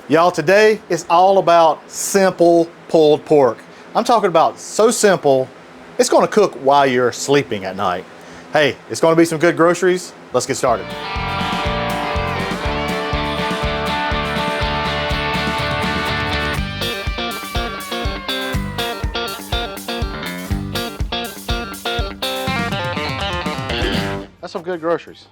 Y'all, today is all about simple pulled pork. I'm talking about so simple, it's gonna cook while you're sleeping at night. Hey, it's gonna be some good groceries. Let's get started. That's some good groceries.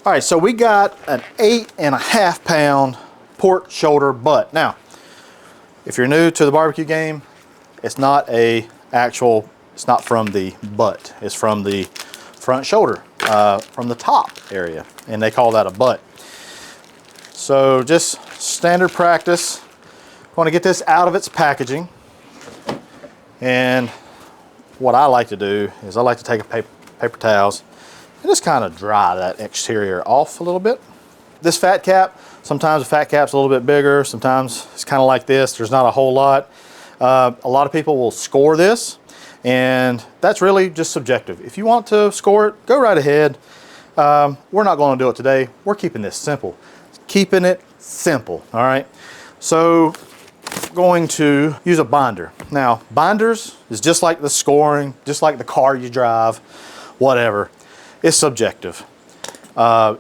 All right, so we got an 8.5 pound pork shoulder butt. Now, if you're new to the barbecue game, it's not it's not from the butt. It's from the front shoulder, from the top area, and they call that a butt. So just standard practice. I want to get this out of its packaging. And what I like to do is I like to take a paper towels and just kind of dry that exterior off a little bit. This fat cap, sometimes the fat cap's a little bit bigger, sometimes it's kind of like this, there's not a whole lot. A lot of people will score this, and that's really just subjective. If you want to score it, go right ahead. We're not going to do it today. We're keeping this simple. Keeping it simple, all right? So I'm going to use a binder. Now, binders is just like the scoring, just like the car you drive, whatever. It's subjective. Do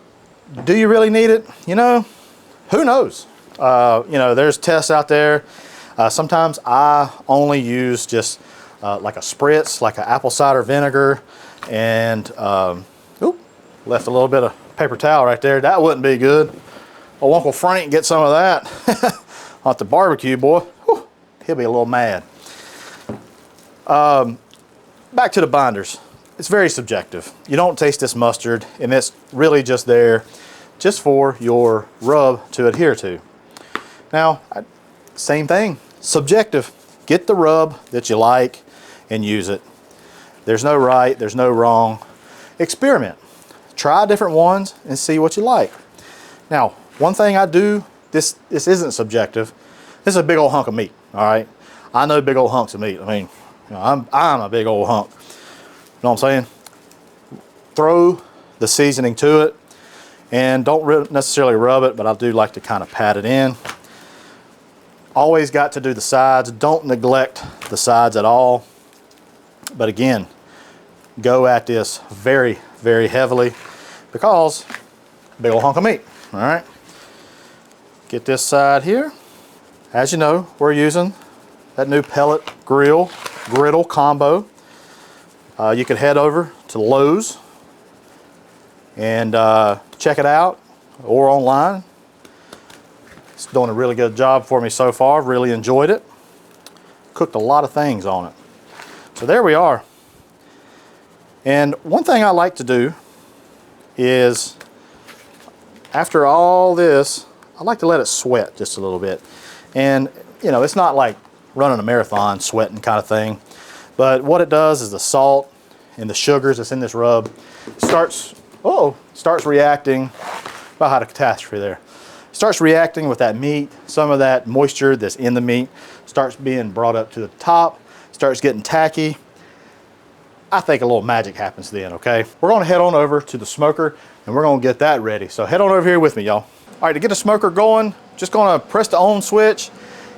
you really need it? You know, who knows? You know, there's tests out there. Sometimes I only use just like a spritz, like an apple cider vinegar, and oop, left a little bit of paper towel right there. That wouldn't be good. Oh, Uncle Frank get some of that at the barbecue, boy. Whew, he'll be a little mad. Back to the binders. It's very subjective. You don't taste this mustard, and it's really just there just for your rub to adhere to. Now, same thing, subjective. Get the rub that you like and use it. There's no right, there's no wrong. Experiment. Try different ones and see what you like. Now, one thing I do, this isn't subjective. This is a big old hunk of meat, all right? I know big old hunks of meat. I mean, you know, I'm a big old hunk. You know what I'm saying? Throw the seasoning to it, and don't necessarily rub it, but I do like to kind of pat it in. Always got to do the sides. Don't neglect the sides at all. But again, go at this very, very heavily because big old hunk of meat, all right? Get this side here. As you know, we're using that new pellet griddle combo. You can head over to Lowe's and check it out, or online. It's doing a really good job for me so far. Really enjoyed it. Cooked a lot of things on it. So there we are. And one thing I like to do is, after all this, I like to let it sweat just a little bit. And you know, it's not like running a marathon sweating kind of thing. But what it does is the salt and the sugars that's in this rub starts reacting. About had a catastrophe there. Starts reacting with that meat. Some of that moisture that's in the meat starts being brought up to the top, starts getting tacky. I think a little magic happens then, okay? We're gonna head on over to the smoker and we're gonna get that ready. So head on over here with me, y'all. All right, to get the smoker going, just gonna press the on switch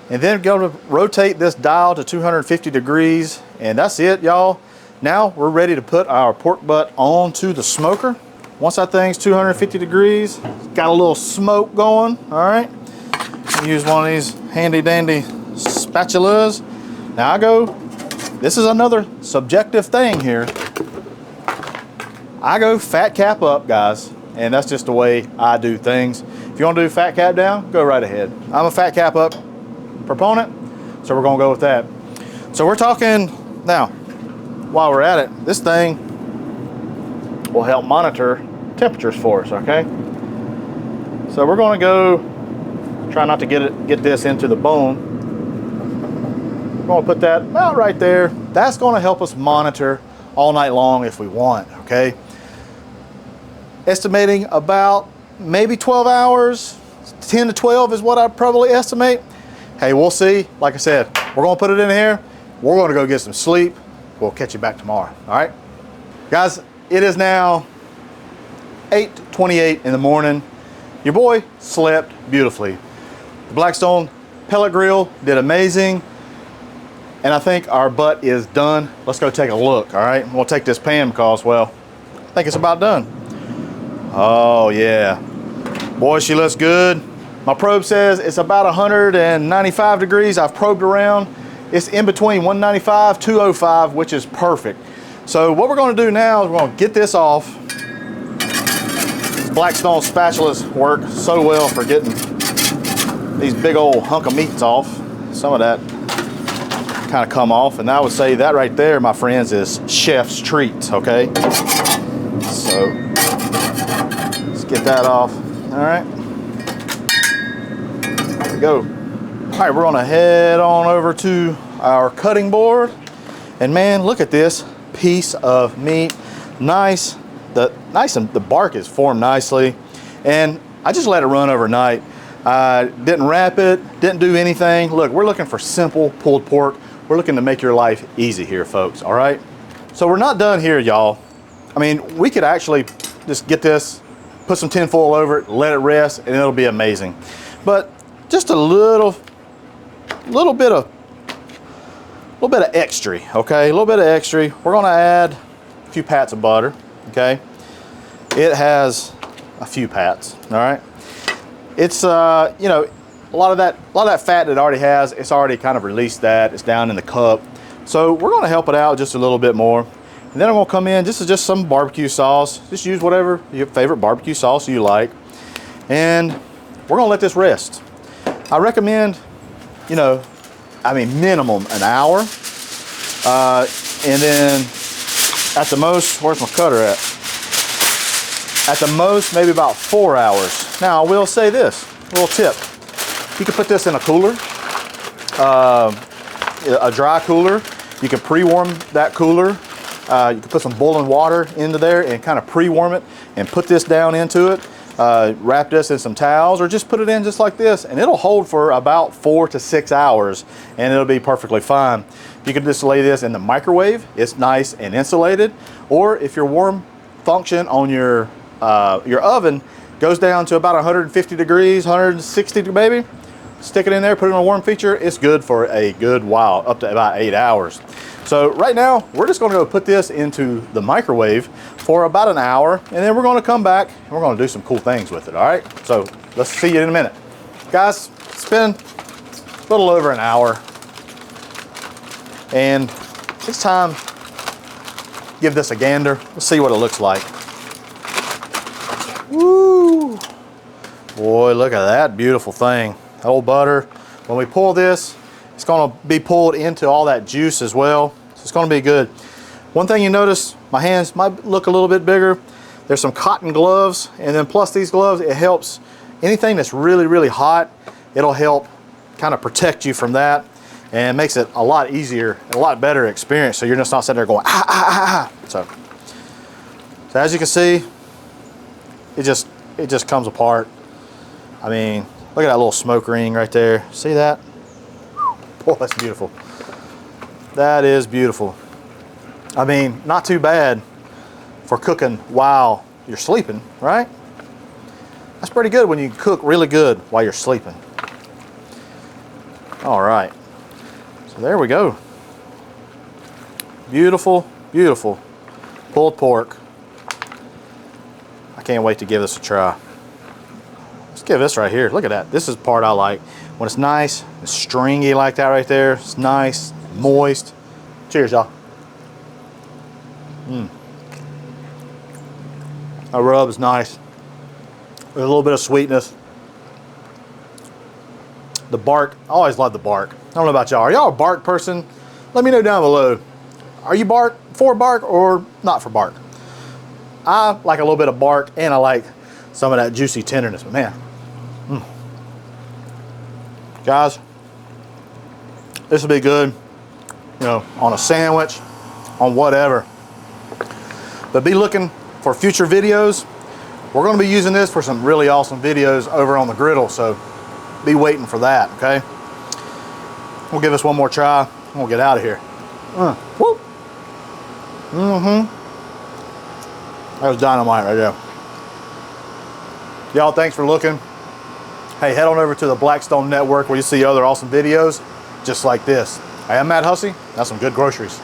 and then gonna rotate this dial to 250 degrees, and that's it, y'all. Now we're ready to put our pork butt onto the smoker. Once that thing's 250 degrees, got a little smoke going, all right? Use one of these handy dandy spatulas. Now this is another subjective thing here. I go fat cap up, guys, and that's just the way I do things. If you want to do fat cap down, go right ahead. I'm a fat cap up proponent, so we're gonna go with that. So we're talking now, while we're at it, this thing will help monitor temperatures for us, okay? So we're gonna go, try not to get this into the bone. We're gonna put that about right there. That's gonna help us monitor all night long if we want, okay? Estimating about maybe 12 hours, 10 to 12 is what I probably estimate. Hey, we'll see. Like I said, we're gonna put it in here. We're gonna go get some sleep. We'll catch you back tomorrow, all right? Guys, it is now 8:28 in the morning, your boy slept beautifully. The Blackstone Pellet Grill did amazing. And I think our butt is done. Let's go take a look, all right? We'll take this pan because, well, I think it's about done. Oh yeah, boy, she looks good. My probe says it's about 195 degrees. I've probed around. It's in between 195, 205, which is perfect. So what we're gonna do now is we're gonna get this off. These Blackstone spatulas work so well for getting these big old hunk of meats off. Some of that kind of come off, and I would say that right there, my friends, is chef's treats, okay? So let's get that off. All right, there we go. All right, we're gonna head on over to our cutting board, and man, look at this piece of meat. Nice, the bark is formed nicely, and I just let it run overnight. Didn't wrap it, didn't do anything. Look, we're looking for simple pulled pork. We're looking to make your life easy here, folks, all right? So we're not done here, y'all. I mean, we could actually just get this, put some tin foil over it, let it rest, and it'll be amazing. But just a little bit of extra, okay? A little bit of extra. We're gonna add a few pats of butter, okay? It has a few pats, all right? It's, you know, a lot of that fat that it already has, it's already kind of released that. It's down in the cup. So we're gonna help it out just a little bit more. And then I'm gonna come in, this is just some barbecue sauce. Just use whatever your favorite barbecue sauce you like. And we're gonna let this rest. I recommend, you know, I mean, minimum an hour. And then at the most, where's my cutter at? At the most, maybe about 4 hours. Now, I will say this, a little tip. You can put this in a cooler, a dry cooler. You can pre-warm that cooler. You can put some boiling water into there and kind of pre-warm it and put this down into it. Wrap this in some towels or just put it in just like this, and it'll hold for about 4 to 6 hours and it'll be perfectly fine. You can just lay this in the microwave. It's nice and insulated. Or if your warm function on your oven goes down to about 150 degrees, 160 maybe, stick it in there, put it on a warm feature. It's good for a good while, up to about 8 hours. So right now, we're just gonna go put this into the microwave for about an hour, and then we're gonna come back and we're gonna do some cool things with it, all right? So let's see you in a minute. Guys, it's been a little over an hour, and it's time to give this a gander. Let's see what it looks like. Woo! Boy, look at that beautiful thing. Old butter. When we pull this, it's gonna be pulled into all that juice as well. So it's gonna be good. One thing you notice, my hands might look a little bit bigger. There's some cotton gloves, and then plus these gloves, it helps anything that's really, really hot, it'll help kind of protect you from that and makes it a lot easier, a lot better experience. So you're just not sitting there going, ah, ah, ah, ah. So as you can see, it just comes apart. I mean, look at that little smoke ring right there. See that? Boy, that's beautiful. That is beautiful. I mean, not too bad for cooking while you're sleeping, right? That's pretty good when you cook really good while you're sleeping. All right. So there we go. Beautiful, beautiful pulled pork. I can't wait to give this a try. Let's give this right here. Look at that. This is the part I like. When it's nice and stringy like that right there. It's nice, moist. Cheers, y'all. That rub is nice. There's a little bit of sweetness. The bark, I always love the bark. I don't know about y'all. Are y'all a bark person? Let me know down below. Are you for bark or not for bark? I like a little bit of bark, and I like some of that juicy tenderness, but man. Guys, this will be good, you know, on a sandwich, on whatever. But be looking for future videos. We're going to be using this for some really awesome videos over on the griddle, so be waiting for that, okay? We'll give this one more try, and we'll get out of here. Woo! That was dynamite right there. Y'all, thanks for looking. Hey, head on over to the Blackstone Network where you see other awesome videos just like this. Hey, I'm Matt Hussey. That's some good groceries.